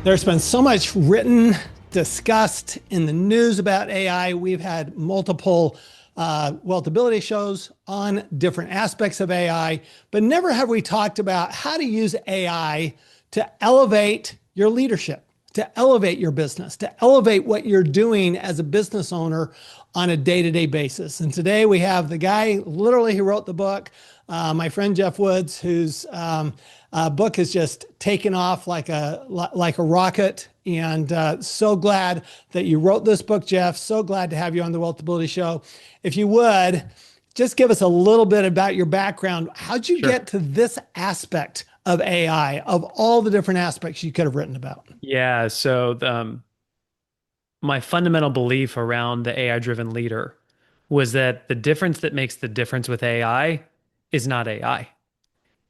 There's been so much written, discussed in the news about AI. We've had multiple wealthability shows on different aspects of AI, but never have we talked about how to use AI to elevate your leadership, to elevate your business, to elevate what you're doing as a business owner on a day-to-day basis. And today we have the guy literally who wrote the book, my friend Geoff Woods, whose book has just taken off like a rocket. And so glad that you wrote this book, Geoff. So glad to have you on the Wealthability Show. If you would, just give us a little bit about your background. How'd you get to this aspect of AI, of all the different aspects you could have written about? Yeah, so my fundamental belief around the AI-driven leader was that the difference that makes the difference with AI is not AI.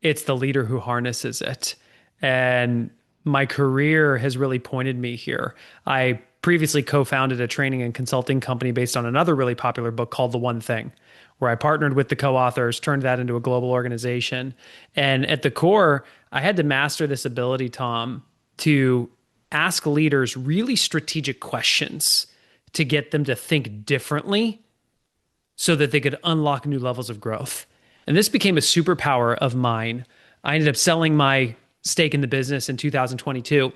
It's the leader who harnesses it. And my career has really pointed me here. I previously co-founded a training and consulting company based on another really popular book called The One Thing, where I partnered with the co-authors, turned that into a global organization. And at the core, I had to master this ability, Tom, to ask leaders really strategic questions to get them to think differently so that they could unlock new levels of growth. And this became a superpower of mine. I ended up selling my stake in the business in 2022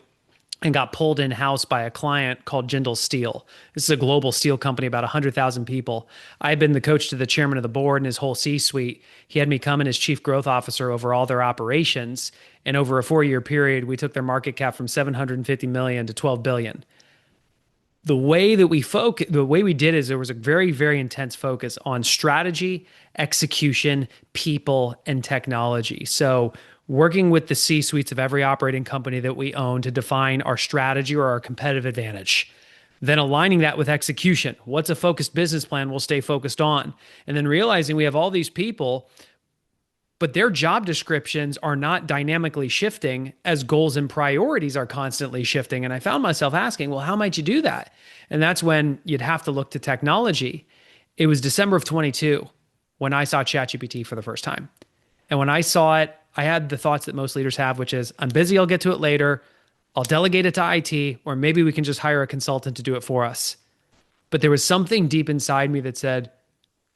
and got pulled in-house by a client called Jindal Steel. This is a global steel company, about 100,000 people. I've been the coach to the chairman of the board and his whole C-suite. He had me come in as chief growth officer over all their operations. And over a 4-year period, we took their market cap from 750 million to 12 billion. The way we did is there was a very, very intense focus on strategy, execution, people, and technology. So working with the C-suites of every operating company that we own to define our strategy or our competitive advantage. Then aligning that with execution. What's a focused business plan we'll stay focused on? And then realizing we have all these people, but their job descriptions are not dynamically shifting as goals and priorities are constantly shifting. And I found myself asking, well, how might you do that? And that's when you'd have to look to technology. It was December of 22 when I saw ChatGPT for the first time. And when I saw it, I had the thoughts that most leaders have, which is, I'm busy, I'll get to it later. I'll delegate it to IT, or maybe we can just hire a consultant to do it for us. But there was something deep inside me that said,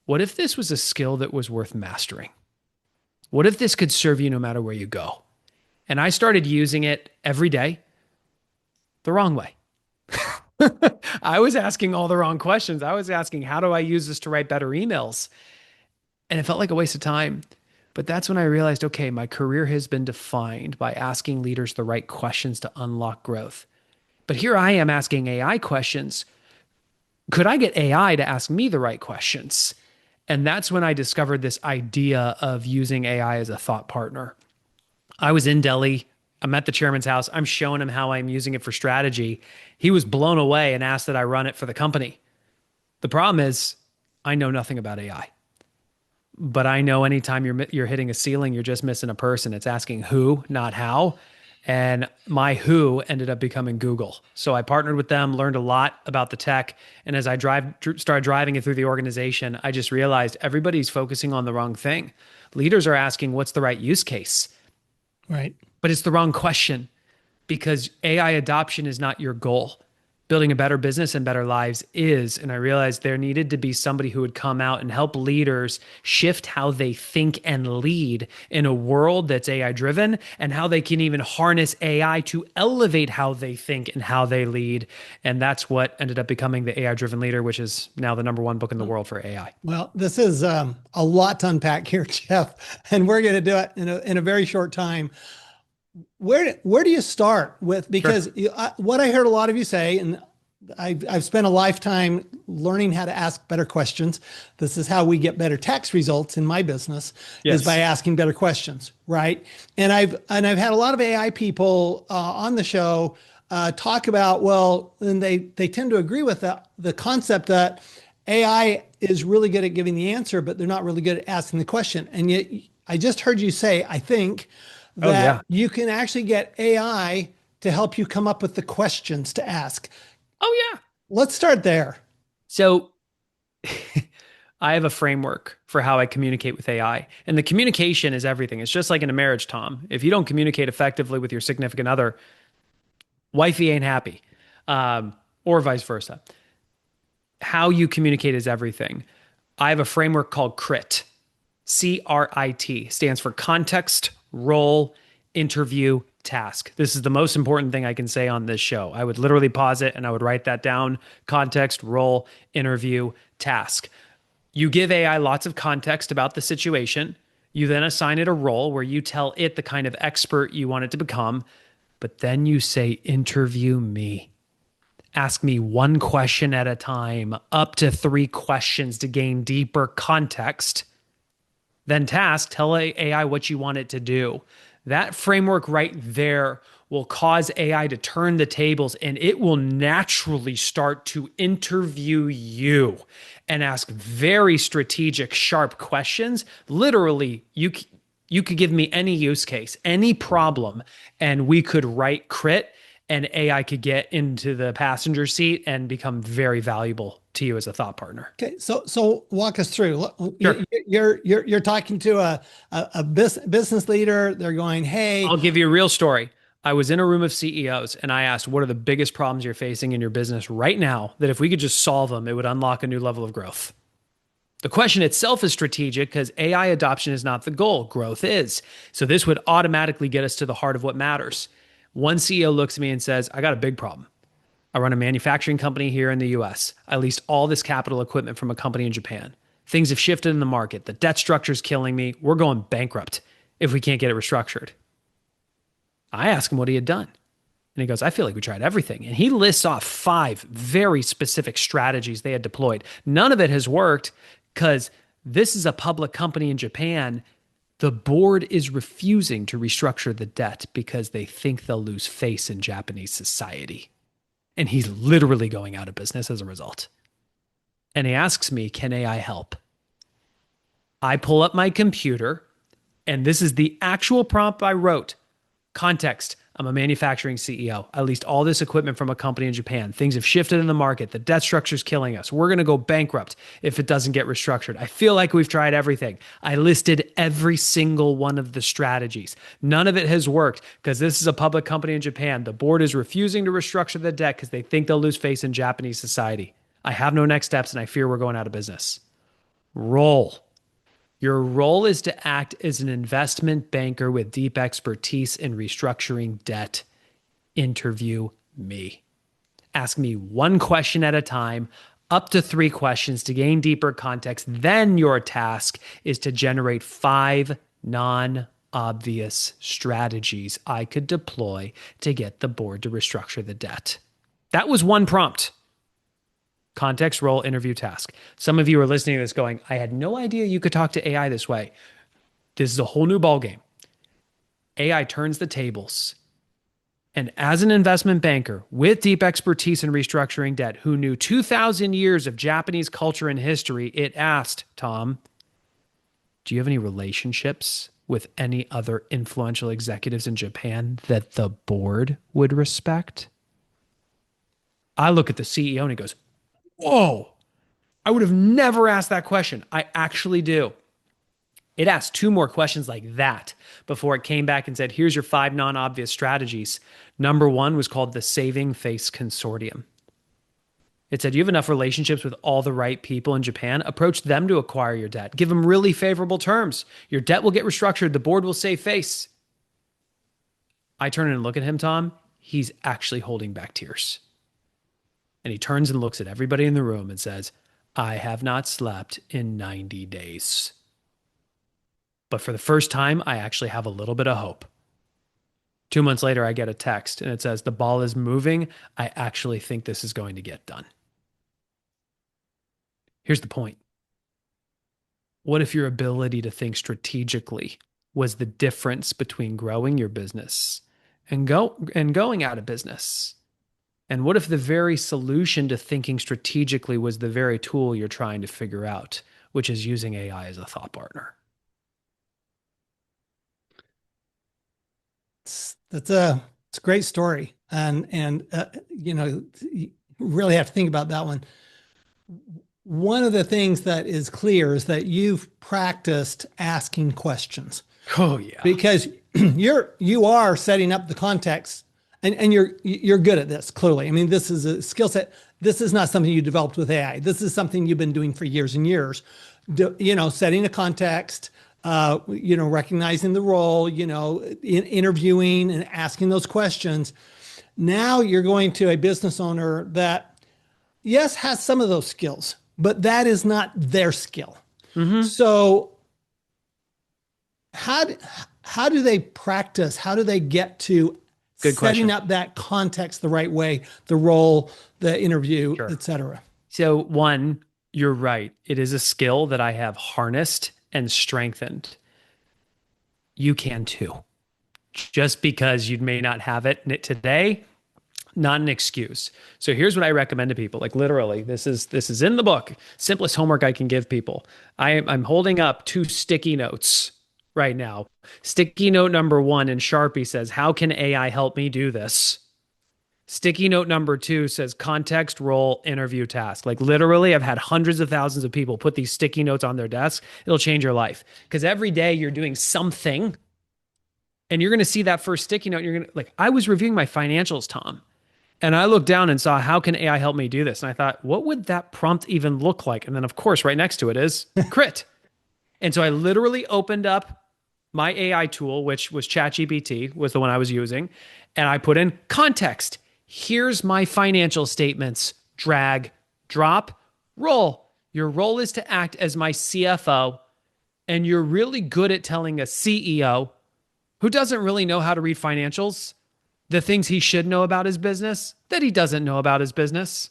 what if this was a skill that was worth mastering? What if this could serve you no matter where you go? And I started using it every day the wrong way. I was asking all the wrong questions. I was asking, how do I use this to write better emails? And it felt like a waste of time. But that's when I realized, okay, my career has been defined by asking leaders the right questions to unlock growth. But here I am asking AI questions. Could I get AI to ask me the right questions? And that's when I discovered this idea of using AI as a thought partner. I was in Delhi. I'm at the chairman's house. I'm showing him how I'm using it for strategy. He was blown away and asked that I run it for the company. The problem is I know nothing about AI. But I know anytime you're hitting a ceiling, you're just missing a person. It's asking who, not how. And my who ended up becoming Google. So I partnered with them, learned a lot about the tech. And as I started driving it through the organization, I just realized everybody's focusing on the wrong thing. Leaders are asking, what's the right use case? Right. But it's the wrong question because AI adoption is not your goal. Building a better business and better lives is. And I realized there needed to be somebody who would come out and help leaders shift how they think and lead in a world that's AI driven, and how they can even harness AI to elevate how they think and how they lead. And that's what ended up becoming the AI driven leader, which is now the #1 book in the world for AI. Well, this is a lot to unpack here, Geoff, and we're going to do it in a very short time. Where do you start with? Because what I heard a lot of you say, and I've spent a lifetime learning how to ask better questions. This is how we get better tax results in my business, is by asking better questions, right? And I've had a lot of AI people on the show talk about, well, and they tend to agree with the concept that AI is really good at giving the answer, but they're not really good at asking the question. And yet I just heard you say, I think, that you can actually get AI to help you come up with the questions to ask. Oh, yeah. Let's start there. So I have a framework for how I communicate with AI. And the communication is everything. It's just like in a marriage, Tom. If you don't communicate effectively with your significant other, Wifey ain't happy, or vice versa. How you communicate is everything. I have a framework called CRIT. CRIT stands for context, role, interview, task. This is the most important thing I can say on this show. I would literally pause it and I would write that down. Context, role, interview, task. You give AI lots of context about the situation. You then assign it a role where you tell it the kind of expert you want it to become. But then you say, interview me. Ask me one question at a time, up to 3 questions to gain deeper context. Then task, tell AI what you want it to do. That framework right there will cause AI to turn the tables and it will naturally start to interview you and ask very strategic, sharp questions. Literally, you could give me any use case, any problem, and we could write crit and AI could get into the passenger seat and become very valuable to you as a thought partner. Okay, so walk us through. Sure. You're talking to a business leader. They're going, hey, I'll give you a real story. I was in a room of CEOs and I asked, what are the biggest problems you're facing in your business right now that if we could just solve them, it would unlock a new level of growth? The question itself is strategic because AI adoption is not the goal, growth is. So this would automatically get us to the heart of what matters. One CEO looks at me and says, I got a big problem. I run a manufacturing company here in the US. I leased all this capital equipment from a company in Japan. Things have shifted in the market. The debt structure is killing me. We're going bankrupt if we can't get it restructured. I asked him what he had done. And he goes, I feel like we tried everything. And he lists off 5 very specific strategies they had deployed. None of it has worked because this is a public company in Japan. The board is refusing to restructure the debt because they think they'll lose face in Japanese society. And he's literally going out of business as a result. And he asks me, can AI help? I pull up my computer, and this is the actual prompt I wrote. Context, I'm a manufacturing CEO. I leased all this equipment from a company in Japan. Things have shifted in the market. The debt structure is killing us. We're going to go bankrupt if it doesn't get restructured. I feel like we've tried everything. I listed every single one of the strategies. None of it has worked because this is a public company in Japan. The board is refusing to restructure the debt because they think they'll lose face in Japanese society. I have no next steps and I fear we're going out of business. Roll. Your role is to act as an investment banker with deep expertise in restructuring debt. Interview me. Ask me one question at a time, up to 3 questions to gain deeper context. Then your task is to generate 5 non-obvious strategies I could deploy to get the board to restructure the debt. That was one prompt. Context, role, interview, task. Some of you are listening to this going, I had no idea you could talk to AI this way. This is a whole new ballgame. AI turns the tables. And as an investment banker with deep expertise in restructuring debt, who knew 2,000 years of Japanese culture and history, it asked, Tom, do you have any relationships with any other influential executives in Japan that the board would respect? I look at the CEO and he goes, whoa, I would have never asked that question. I actually do. It asked 2 more questions like that before it came back and said, here's your 5 non-obvious strategies. Number 1 was called the Saving Face Consortium. It said, you have enough relationships with all the right people in Japan. Approach them to acquire your debt. Give them really favorable terms. Your debt will get restructured. The board will save face. I turn and look at him, Tom. He's actually holding back tears. And he turns and looks at everybody in the room and says, I have not slept in 90 days. But for the first time, I actually have a little bit of hope. 2 months later, I get a text and it says, the ball is moving. I actually think this is going to get done. Here's the point. What if your ability to think strategically was the difference between growing your business and going out of business? And what if the very solution to thinking strategically was the very tool you're trying to figure out, which is using AI as a thought partner? It's a great story, and you really have to think about that one. One of the things that is clear is that you've practiced asking questions. Oh yeah. Because you are setting up the context and you're good at this, clearly. I mean, this is a skill set. This is not something you developed with AI. This is something you've been doing for years and years. Setting a context, recognizing the role, interviewing and asking those questions. Now you're going to a business owner that, yes, has some of those skills, but that is not their skill. So how do they practice? How do they get to Good setting question. up that context the right way, the role, the interview, Sure. et cetera? So one, you're right. It is a skill that I have harnessed and strengthened. You can too. Just because you may not have it today, not an excuse. So here's what I recommend to people. Like literally, this is in the book. Simplest homework I can give people. I'm holding up 2 sticky notes right now. Sticky note number 1 in Sharpie says, "How can AI help me do this?" Sticky note number 2 says context, role, interview, task. Like literally, I've had hundreds of thousands of people put these sticky notes on their desk. It'll change your life because every day you're doing something and you're going to see that first sticky note. And you're going to I was reviewing my financials, Tom, and I looked down and saw, how can AI help me do this? And I thought, what would that prompt even look like? And then of course, right next to it is crit. And so I literally opened up my AI tool, which was ChatGPT, was the one I was using. And I put in context. Here's my financial statements. Drag, drop, roll. Your role is to act as my CFO. And you're really good at telling a CEO who doesn't really know how to read financials the things he should know about his business that he doesn't know about his business.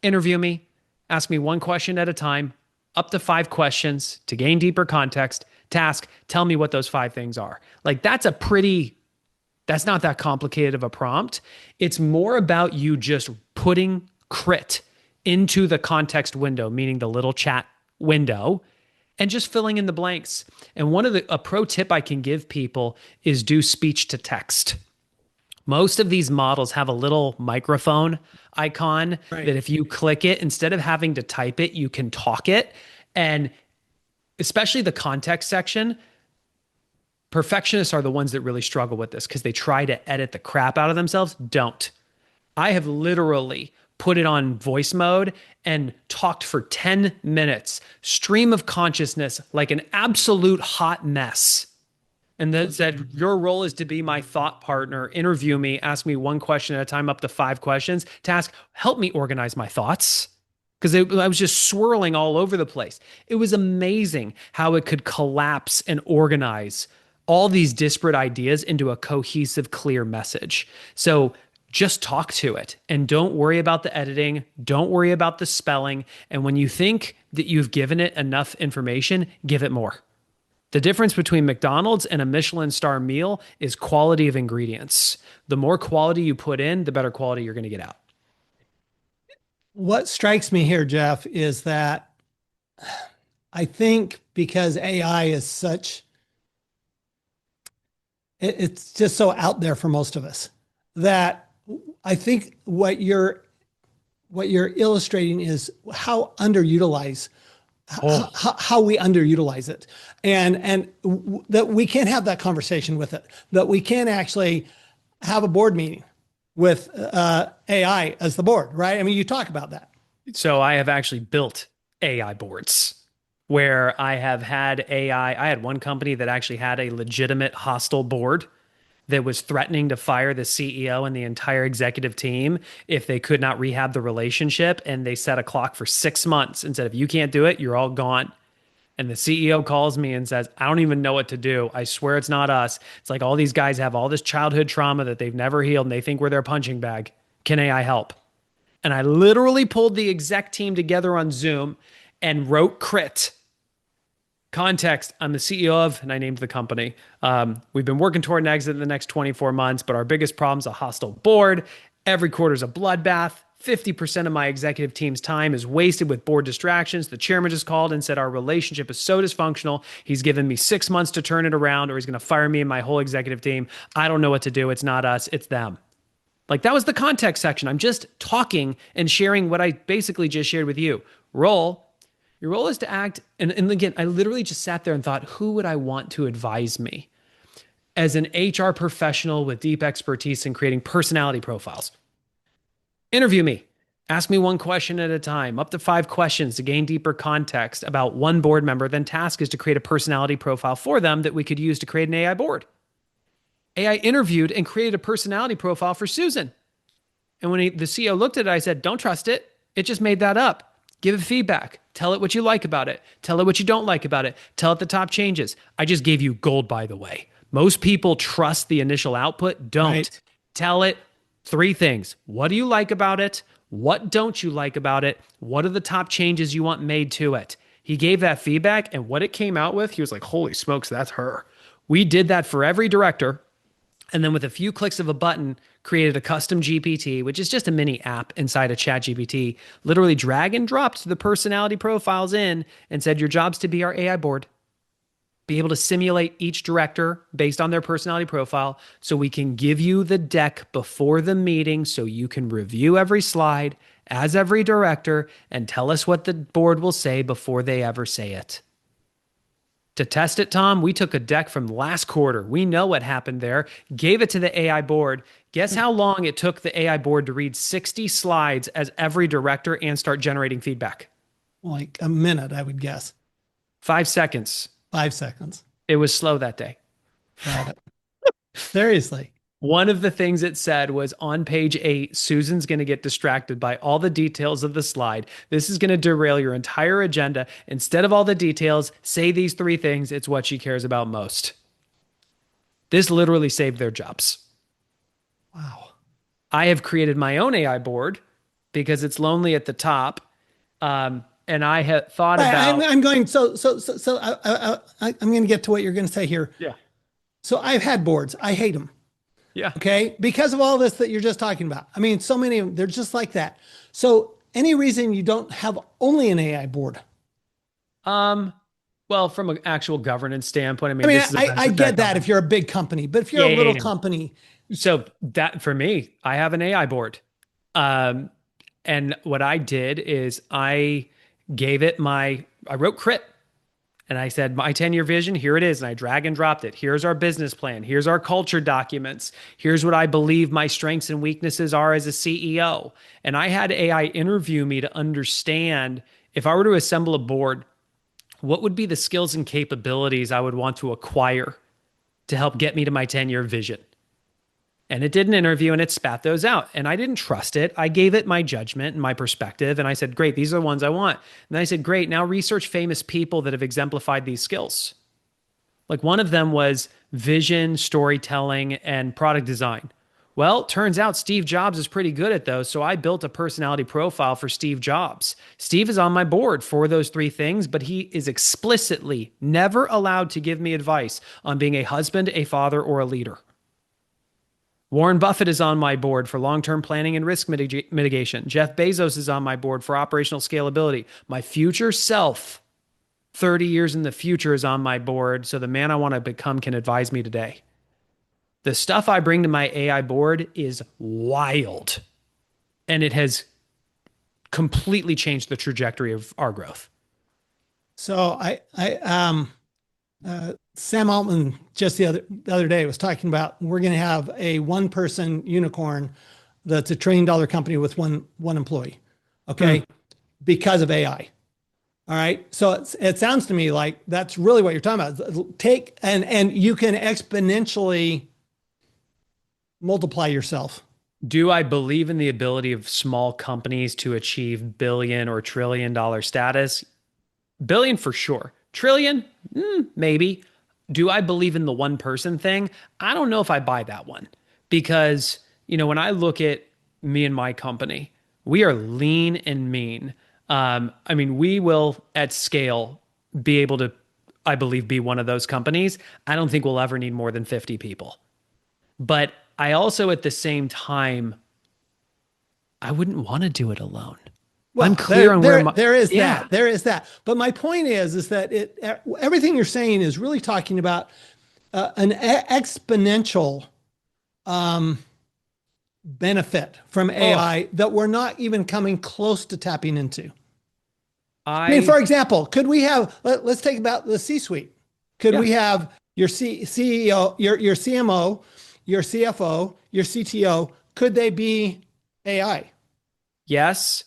Interview me. Ask me 1 question at a time, up to 5 questions to gain deeper context. Task, tell me what those 5 things are. That's not that complicated of a prompt. It's more about you just putting crit into the context window, meaning the little chat window, and just filling in the blanks. And a pro tip I can give people is do speech to text. Most of these models have a little microphone icon that if you click it, instead of having to type it, you can talk it. And especially the context section, perfectionists are the ones that really struggle with this because they try to edit the crap out of themselves. Don't. I have literally put it on voice mode and talked for 10 minutes, stream of consciousness, like an absolute hot mess. And then said, your role is to be my thought partner, interview me, ask me 1 question at a time, up to 5 questions. Task, help me organize my thoughts. Because I was just swirling all over the place. It was amazing how it could collapse and organize all these disparate ideas into a cohesive, clear message. So just talk to it and don't worry about the editing. Don't worry about the spelling. And when you think that you've given it enough information, give it more. The difference between McDonald's and a Michelin star meal is quality of ingredients. The more quality you put in, the better quality you're going to get out. What strikes me here, Geoff, is that I think because AI is it's just so out there for most of us that I think what you're illustrating is how underutilized how we underutilize it, and that we can't have that conversation with it, that we can actually have a board meeting with AI as the board, right? I mean, you talk about that. So I have actually built AI boards where I have had AI. I had one company that actually had a legitimate hostile board that was threatening to fire the CEO and the entire executive team if they could not rehab the relationship. And they set a clock for 6 months and said, if you can't do it, you're all gone. And the CEO calls me and says, I don't even know what to do. I swear it's not us. It's like all these guys have all this childhood trauma that they've never healed and they think we're their punching bag. Can AI help? And I literally pulled the exec team together on Zoom and wrote crit. Context, I'm the CEO of, and I named the company. We've been working toward an exit in the next 24 months, but our biggest problem is a hostile board. Every quarter is a bloodbath. 50% of my executive team's time is wasted with board distractions. The chairman just called and said our relationship is so dysfunctional. He's given me 6 months to turn it around, or he's going to fire me and my whole executive team. I don't know what to do. It's not us, it's them. Like that was the context section. I'm just talking and sharing what I basically just shared with you. Your role is to act. And again, I literally just sat there and thought, who would I want to advise me? as an HR professional with deep expertise in creating personality profiles. Interview me. Ask me one question at a time, up to 5 questions to gain deeper context about one board member. Then task is to create a personality profile for them that we could use to create an AI board. AI interviewed and created a personality profile for Susan. And when the CEO looked at it, I said, don't trust it. It just made that up. Give it feedback. Tell it what you like about it. Tell it what you don't like about it. Tell it the top changes. I just gave you gold, by the way. Most people trust the initial output. Don't. Right. Tell it 3 things. What do you like about it? What don't you like about it? What are the top changes you want made to it? He gave that feedback, and what it came out with, he was like, holy smokes, that's her. We did that for every director. And then with a few clicks of a button, created a custom GPT, which is just a mini app inside of ChatGPT, literally drag and dropped the personality profiles in and said, your job's to be our AI board. Be able to simulate each director based on their personality profile so we can give you the deck before the meeting so you can review every slide as every director and tell us what the board will say before they ever say it. To test it, Tom, we took a deck from last quarter. We know what happened there, gave it to the AI board. Guess how long it took the AI board to read 60 slides as every director and start generating feedback? Like a minute, I would guess. 5 seconds. 5 seconds. It was slow that day. Got it. Seriously. One of the things it said was on page 8, Susan's going to get distracted by all the details of the slide. This is going to derail your entire agenda. Instead of all the details, say these 3 things. It's what she cares about most. This literally saved their jobs. Wow. I have created my own AI board because it's lonely at the top. And I had thought about. I'm going. I'm going to get to what you're going to say here. Yeah. So I've had boards. I hate them. Yeah. Okay. Because of all this that you're just talking about. I mean, so many of them, they're just like that. So any reason you don't have only an AI board? Well, from an actual governance standpoint, I get that if you're a big company, but if you're a little company. So that for me, I have an AI board. And what I did is I wrote crit and I said, my 10-year vision, here it is. And I drag and dropped it. Here's our business plan. Here's our culture documents. Here's what I believe my strengths and weaknesses are as a CEO. And I had AI interview me to understand if I were to assemble a board, what would be the skills and capabilities I would want to acquire to help get me to my 10-year vision. And it did an interview and it spat those out. And I didn't trust it. I gave it my judgment and my perspective. And I said, great, these are the ones I want. And I said, great, now research famous people that have exemplified these skills. Like one of them was vision, storytelling, and product design. Well, turns out Steve Jobs is pretty good at those. So I built a personality profile for Steve Jobs. Steve is on my board for those 3 things, but he is explicitly never allowed to give me advice on being a husband, a father, or a leader. Warren Buffett is on my board for long-term planning and risk mitigation. Jeff Bezos is on my board for operational scalability. My future self, 30 years in the future, is on my board, so the man I want to become can advise me today. The stuff I bring to my AI board is wild, and it has completely changed the trajectory of our growth. So Sam Altman just the other day was talking about we're going to have a 1-person unicorn that's $1 trillion company with one employee. Okay. Because of AI. All right. So it sounds to me like that's really what you're talking about. Take and you can exponentially multiply yourself. Do I believe in the ability of small companies to achieve billion or $1 trillion status? Billion for sure. Trillion? Maybe. Do I believe in the 1-person thing? I don't know if I buy that one because, when I look at me and my company, we are lean and mean. We will at scale be able to, I believe, be one of those companies. I don't think we'll ever need more than 50 people. But I also, at the same time, I wouldn't want to do it alone. Well, I'm clear on where there is that. But my point is that everything you're saying is really talking about an exponential benefit from AI that we're not even coming close to tapping into. I mean, for example, could we have? Let's take about the C-suite. Could we have CEO, your CMO, your CFO, your CTO, could they be AI? Yes.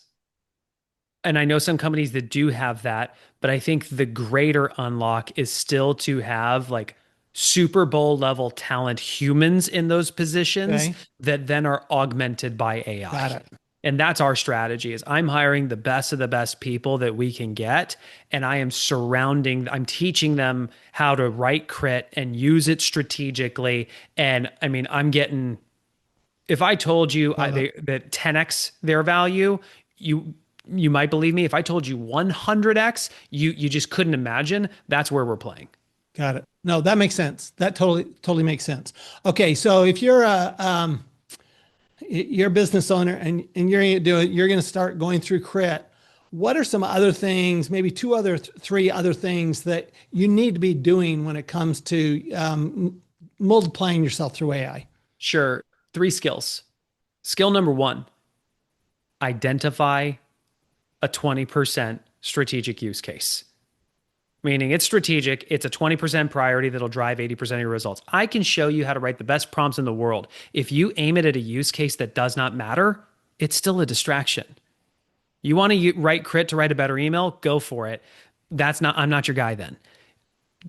And I know some companies that do have that, but I think the greater unlock is still to have like Super Bowl level talent humans in those positions Okay, that then are augmented by got AI. it. And that's our strategy is I'm hiring the best of the best people that we can get. And I'm teaching them how to write crit and use it strategically. And I mean, if I told you Love it. that 10x their value, you you might believe me. If I told you 100x, you just couldn't imagine. That's where we're playing. Got it. No, that makes sense. That totally makes sense. Okay, so if you're you're a business owner and you're gonna do it, you're gonna start going through crit. What are some other things, maybe three other things that you need to be doing when it comes to multiplying yourself through AI? Sure. Three skills. Skill number one, identify a 20% strategic use case. Meaning it's strategic, it's a 20% priority that'll drive 80% of your results. I can show you how to write the best prompts in the world. If you aim it at a use case that does not matter, it's still a distraction. You want to write crit to write a better email? Go for it. I'm not your guy then.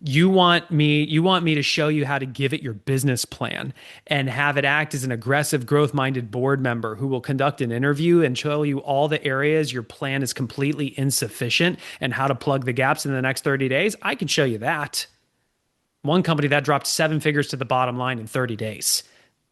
You want me to show you how to give it your business plan and have it act as an aggressive growth-minded board member who will conduct an interview and show you all the areas your plan is completely insufficient and how to plug the gaps in the next 30 days. I can show you that. One company that dropped seven figures to the bottom line in 30 days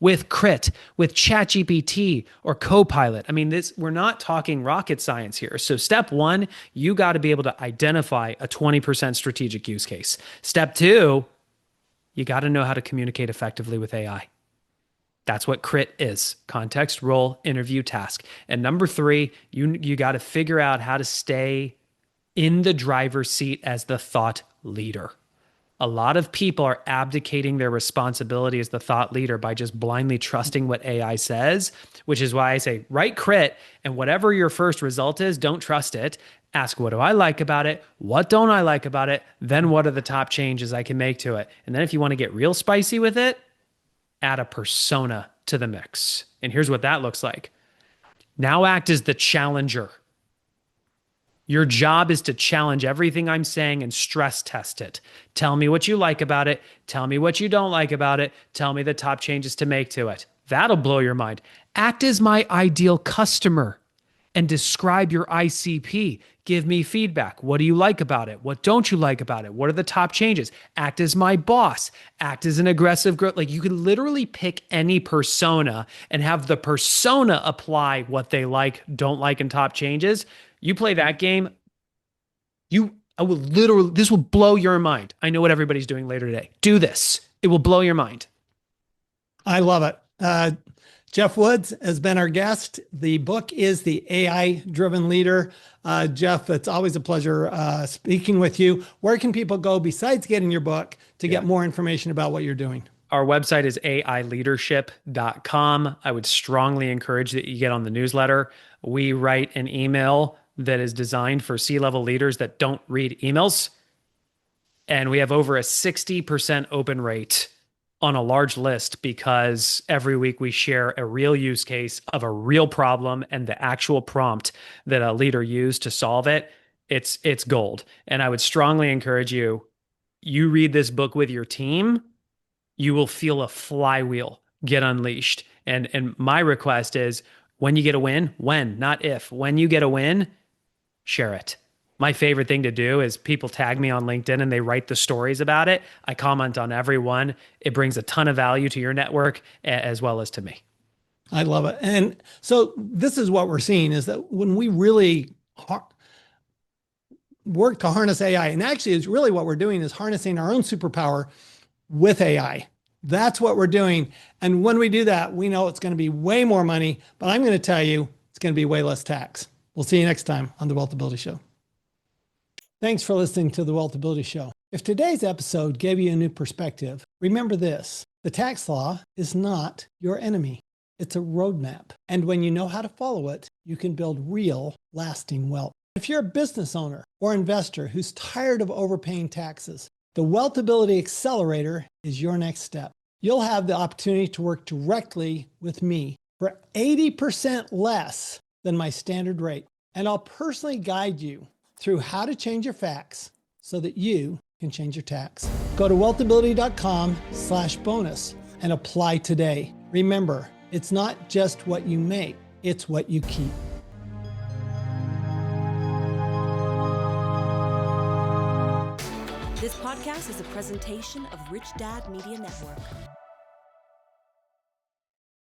with crit, with ChatGPT or Copilot. I mean, we're not talking rocket science here. So step one, you got to be able to identify a 20% strategic use case. Step two, you got to know how to communicate effectively with AI. That's what crit is: context, role, interview, task. And number three, you got to figure out how to stay in the driver's seat as the thought leader. A lot of people are abdicating their responsibility as the thought leader by just blindly trusting what AI says, which is why I say write crit, and whatever your first result is, don't trust it. Ask, what do I like about it? What don't I like about it? Then what are the top changes I can make to it? And then if you want to get real spicy with it, add a persona to the mix. And here's what that looks like. Now act as the challenger. Your job is to challenge everything I'm saying and stress test it. Tell me what you like about it. Tell me what you don't like about it. Tell me the top changes to make to it. That'll blow your mind. Act as my ideal customer and describe your ICP. Give me feedback. What do you like about it? What don't you like about it? What are the top changes? Act as my boss. Act as an aggressive growth. Like, you can literally pick any persona and have the persona apply what they like, don't like, and top changes. You play that game, this will blow your mind. I know what everybody's doing later today. Do this. It will blow your mind. I love it. Geoff Woods has been our guest. The book is The AI Driven Leader. Geoff, it's always a pleasure speaking with you. Where can people go besides getting your book to get more information about what you're doing? Our website is aileadership.com. I would strongly encourage that you get on the newsletter. We write an email that is designed for C-level leaders that don't read emails. And we have over a 60% open rate on a large list because every week we share a real use case of a real problem and the actual prompt that a leader used to solve it. It's gold. And I would strongly encourage you read this book with your team, you will feel a flywheel get unleashed. And my request is, when you get a win, not if, when you get a win, share it. My favorite thing to do is people tag me on LinkedIn and they write the stories about it. I comment on every one. It brings a ton of value to your network as well as to me. I love it. And so this is what we're seeing is that when we really work to harness AI, and actually is really what we're doing is harnessing our own superpower with AI. That's what we're doing. And when we do that, we know it's going to be way more money, but I'm going to tell you, it's going to be way less tax. We'll see you next time on The Wealthability Show. Thanks for listening to The Wealthability Show. If today's episode gave you a new perspective, remember this: the tax law is not your enemy. It's a roadmap. And when you know how to follow it, you can build real, lasting wealth. If you're a business owner or investor who's tired of overpaying taxes, The Wealthability Accelerator is your next step. You'll have the opportunity to work directly with me for 80% less than my standard rate. And I'll personally guide you through how to change your facts so that you can change your tax. Go to wealthability.com/bonus and apply today. Remember, it's not just what you make, it's what you keep. This podcast is a presentation of Rich Dad Media Network.